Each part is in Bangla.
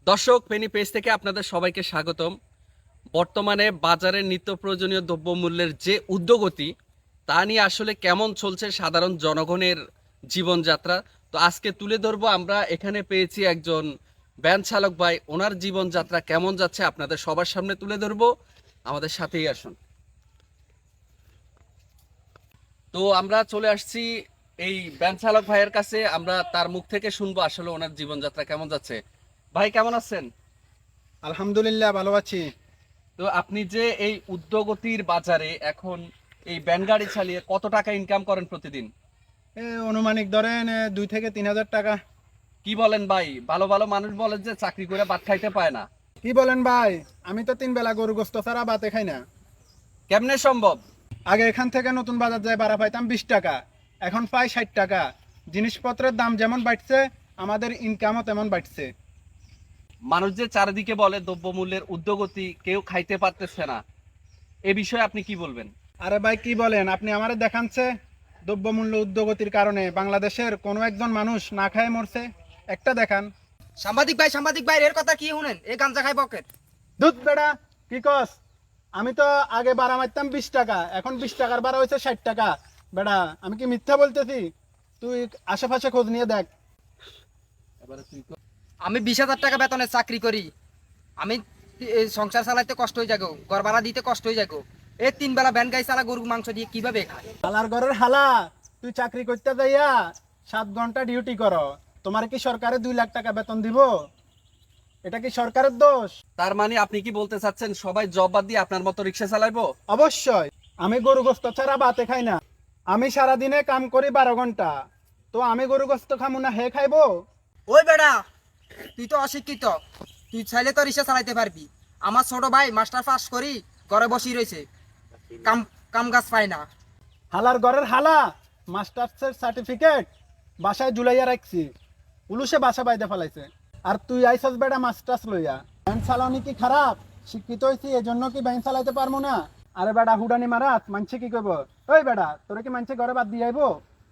দর্শক, পেনি পেজ থেকে আপনাদের সবাইকে স্বাগতম। বর্তমানে বাজারের নিত্য প্রয়োজনীয় দ্রব্যমূল্যের যে ঊর্ধ্বগতি, তা নিয়ে আসলে কেমন চলছে সাধারণ জনগণের জীবনযাত্রা, তো আজকে তুলে ধরবো। আমরা এখানে পেয়েছি একজন ভ্যান চালক ভাই, ওনার জীবনযাত্রা কেমন যাচ্ছে আপনাদের সবার সামনে তুলে ধরবো। আমাদের সাথেই আসুন। তো আমরা চলে আসছি এই ভ্যান চালক ভাইয়ের কাছে, আমরা তার মুখ থেকে শুনবো আসলে ওনার জীবনযাত্রা কেমন যাচ্ছে। ভাই কেমন আছেন? আলহামদুলিল্লাহ ভালো আছি। তো আপনি যে এই উদ্যোগতির বাজারে এখন এই ভ্যান গাড়ি চালিয়ে কত টাকা ইনকাম করেন প্রতিদিন? অনুমানিক ধরেন 2 থেকে 3 হাজার টাকা। কি বলেন ভাই? ভালো ভালো মানুষ বলে যে চাকরি করে ভাত খাইতে পায় না। কি বলেন ভাই, আমি তো 3 বেলা গরু গোস্ত ছাড়া ভাতে খাই না। কেমনে সম্ভব? আগে এখান থেকে নতুন বাজার যায় ভাড়া পাইতাম 20 টাকা, এখন পাই 60 টাকা। জিনিসপত্রের দাম যেমন বাড়ছে আমাদের ইনকামও তেমন বাড়ছে। মানুষ যে চারিদিকে বলে দ্রব্যমূল্যের ঊর্ধ্বগতি, কেউ খাইতে পারতেছে না, এ বিষয়ে আপনি কি বলবেন? আরে ভাই কি বলেন, আপনি আমারে দেখানছে দ্রব্যমূল্য ঊর্ধ্বগতির কারণে বাংলাদেশের কোনো একজন মানুষ না খায় মরছে? একটা দেখান। সাংবাদিক ভাই এর কথা কি শুনেন? এই গাঞ্জা খাই পকেট। দুধ বেড়া, কি কস? আমি তো আগে ভাড়া মারতাম 20 টাকা, এখন 20 টাকার ভাড়া হয়েছে 60 টাকা। বেড়া, আমি কি মিথ্যা বলতেছি? তুই আশেপাশে খোঁজ নিয়ে দেখ। আমি 20,000 টাকা বেতনে চাকরি করি। আমি এই সংসার চালাইতে কষ্ট হয়ে যাগো, ঘর ভাড়া দিতে কষ্ট হয়ে যাগো। এই 3 বেলা ভ্যান গাই চালা গরু মাংস দিয়ে কিভাবে খায়? হালার ঘরের হালা, তুই চাকরি করতে যাইয়া 7 ঘন্টা ডিউটি কর, তোমার কি সরকারে 2 লাখ টাকা বেতন দিব? এটা কি সরকারের দোষ? তার মানে আপনি কি বলতে চাচ্ছেন সবাই জব বাদ দিয়ে আপনার মতো রিক্সা চালাইবো? অবশ্যই। আমি গরু গোস্ত ছাড়া ভাতে খাই না। আমি সারাদিনে কাম করি 12 ঘন্টা, তো আমি গরু গোস্ত খামু না হে খাইবো? ওই বেড়া, তুই তো অশিক্ষিত। তুই চাইলে তো রিক্সা চালাইতে পারবি। আমার ছোট ভাই মাস্টার পাস করি ঘরে বসি রয়েছে, কাম কাম কাজ পায় না। হালার ঘরের হালা, মাস্টার্সের সার্টিফিকেট বাসায় ঝুলাইয়া রাখছি, পুলিশে বাসা বাইতে ফেলাইছে। আর তুই আইসস বেটা মাস্টার্স লইয়া। ব্যাংক চালানি কি খারাপ? শিক্ষিত হয়েছি এজন্য কি ব্যাংক চালাইতে পারবো না? আরে বেটা হুডানি মারাত মানছে কি করবো? ওই বেটা, তোরা কি মানছে ঘরে বাদ দিয়ে আইবো?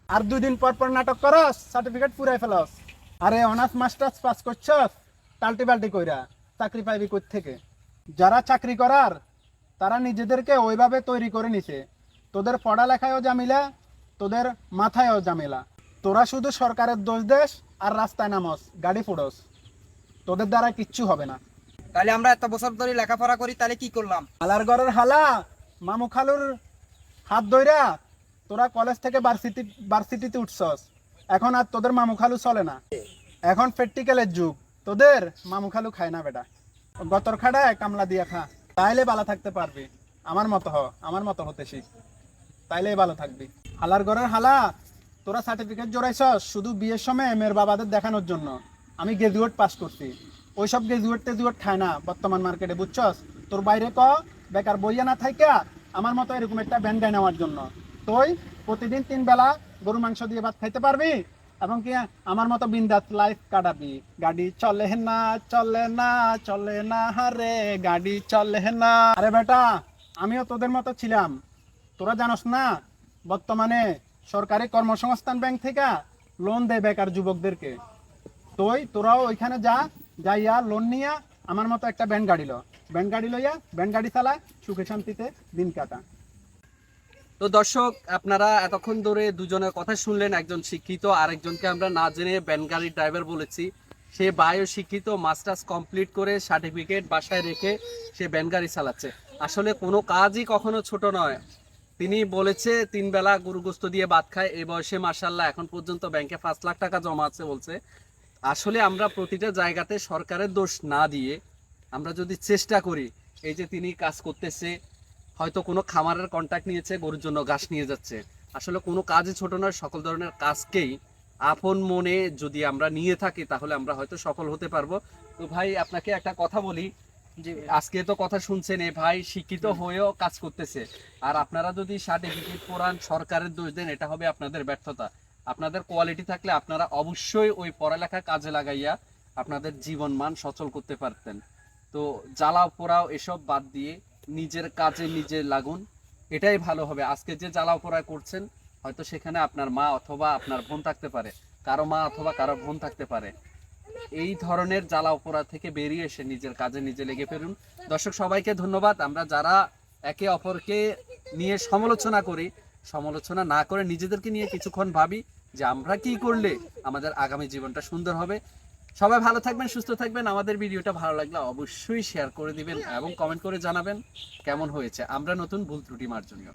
আর 2 দিন পর পর নাটক করস, সার্টিফিকেট পুরাই ফেলস। আরে অনার্স মাস্টার্স পাস করছস টাল্টি বাল্টি কইরা, চাকরি পাইবি কই থেকে? যারা চাকরি করার তারা নিজেদেরকে ওইভাবে তৈরি করে নিছে। তোদের পড়ালেখায়ও জামিলা, তোদের মাথায়ও জামেলা। তোরা শুধু সরকারের দোষ দেশ আর রাস্তায় নামস, গাড়ি ফুডস। তোদের দ্বারা কিচ্ছু হবে না। তাহলে আমরা এত বছর ধরে লেখাপড়া করি, তাহলে কি করলাম? হালার ঘরের হালা, মামু খালুর হাত ধইরা তোরা কলেজ থেকে ভার্সিটিতে উঠছস। এখন আর তোদের মামু খালু চলে না, এখন প্র্যাকটিক্যালের যুগ। তোদের মামু খালু খায় না বেটা, গতর খাড়ায় কামলা দিয়া খা, তাইলে ভালো থাকতে পারবি। আমার মতো আমার মতো হতে শিখ, তাইলেই ভালো থাকবি। হালার ঘরের হালা, তোরা সার্টিফিকেট জোড়াইছস শুধু বিয়ের সময় মেয়ের বাবাদের দেখানোর জন্য। আমি গ্রাজুয়েট পাস করছি, ওইসব গ্রাজুয়েট খায় না বর্তমান মার্কেটে, বুঝছস? তোর বাইরে বেকার বইয়া না থাইকা আমার মতো এরকম একটা ব্যান্ড গায় নেওয়ার জন্য তুই প্রতিদিন 3 বেলা গরু মাংস দিয়ে ভাত খাইতে পারবি এবং কি আমার মতো বিন্দাস লাইফ কাটাবি। গাড়ি চলে না চলে না চলে না হারে, গাড়ি চলে না। আরে বেটা, আমিও তোদের মতো ছিলাম। তোরা জানোস না বর্তমানে সরকারি কর্মসংস্থান ব্যাংক থেকে লোন দেয় বেকার যুবকদেরকে। তোরাও ওইখানে যাইয়া লোন নিয়া আমার মতো একটা ব্যান গাড়ি লইয়া ব্যান গাড়ি চালা, সুখে শান্তিতে দিন কাটা। তো দর্শক, আপনারা এতক্ষণ ধরে দুজনের কথা শুনলেন, একজন শিক্ষিত আর একজনকে আমরা না জেনে ভ্যান গাড়ির ড্রাইভার বলেছি। সে বায়ো শিক্ষিত, মাস্টার্স কমপ্লিট করে সার্টিফিকেট বাসায় রেখে সে ভ্যান গাড়ি চালাচ্ছে। আসলে কোনো কাজই কখনো ছোট নয়। তিনি বলেছে 3 বেলা গরু গোস্ত দিয়ে ভাত খায়, এই বয়সে মার্শাল্লাহ এখন পর্যন্ত ব্যাংকে 5 লাখ টাকা জমা আছে বলছে। আসলে আমরা প্রতিটা জায়গাতে সরকারের দোষ না দিয়ে আমরা যদি চেষ্টা করি, এই যে তিনি কাজ করতেছে, হয়তো কোনো খামারের কন্ট্যাক্ট নিয়েছে, গরুর জন্য ঘাস নিয়ে যাচ্ছে। আসলে কোনো কাজই ছোট নয়, সকল ধরনের কাজকেই আপন মনে যদি আমরা নিয়ে থাকি তাহলে আমরা হয়তো সফল হতে পারবো। তো ভাই আপনাকে একটা কথা বলি, যে আজকে তো কথা শুনছেন, এই ভাই শিক্ষিত হয়েও কাজ করতেছে, আর আপনারা যদি সার্টিফিকেট পড়ান সরকারের দোষ দেন, এটা হবে আপনাদের ব্যর্থতা। আপনাদের কোয়ালিটি থাকলে আপনারা অবশ্যই ওই পড়ালেখা কাজে লাগাইয়া আপনাদের জীবন মান সচল করতে পারতেন। তো জ্বালাও পোড়াও এসব বাদ দিয়ে নিজের কাজে নিজে লাগুন, এটাই ভালো হবে। আজকে যে জ্বালাও পোড়া করছেন, হয়তো সেখানে আপনার মা অথবা আপনার বোন থাকতে পারে, কারো মা অথবা কারো বোন থাকতে পারে। এই ধরনের জ্বালা অপরাধ থেকে বেরিয়ে এসে নিজের কাজে নিজে লেগে ফেলুন। দর্শক সবাইকে ধন্যবাদ। আমরা যারা একে অপরকে নিয়ে সমালোচনা করি, সমালোচনা না করে নিজেদেরকে নিয়ে কিছুক্ষণ ভাবি যে আমরা কি করলে আমাদের আগামী জীবনটা সুন্দর হবে। সবাই ভালো থাকবেন, সুস্থ থাকবেন। আমাদের ভিডিওটা ভালো লাগলে অবশ্যই শেয়ার করে দিবেন এবং কমেন্ট করে জানাবেন কেমন হয়েছে। আমরা নতুন ভুল ত্রুটি মার্জনীয়।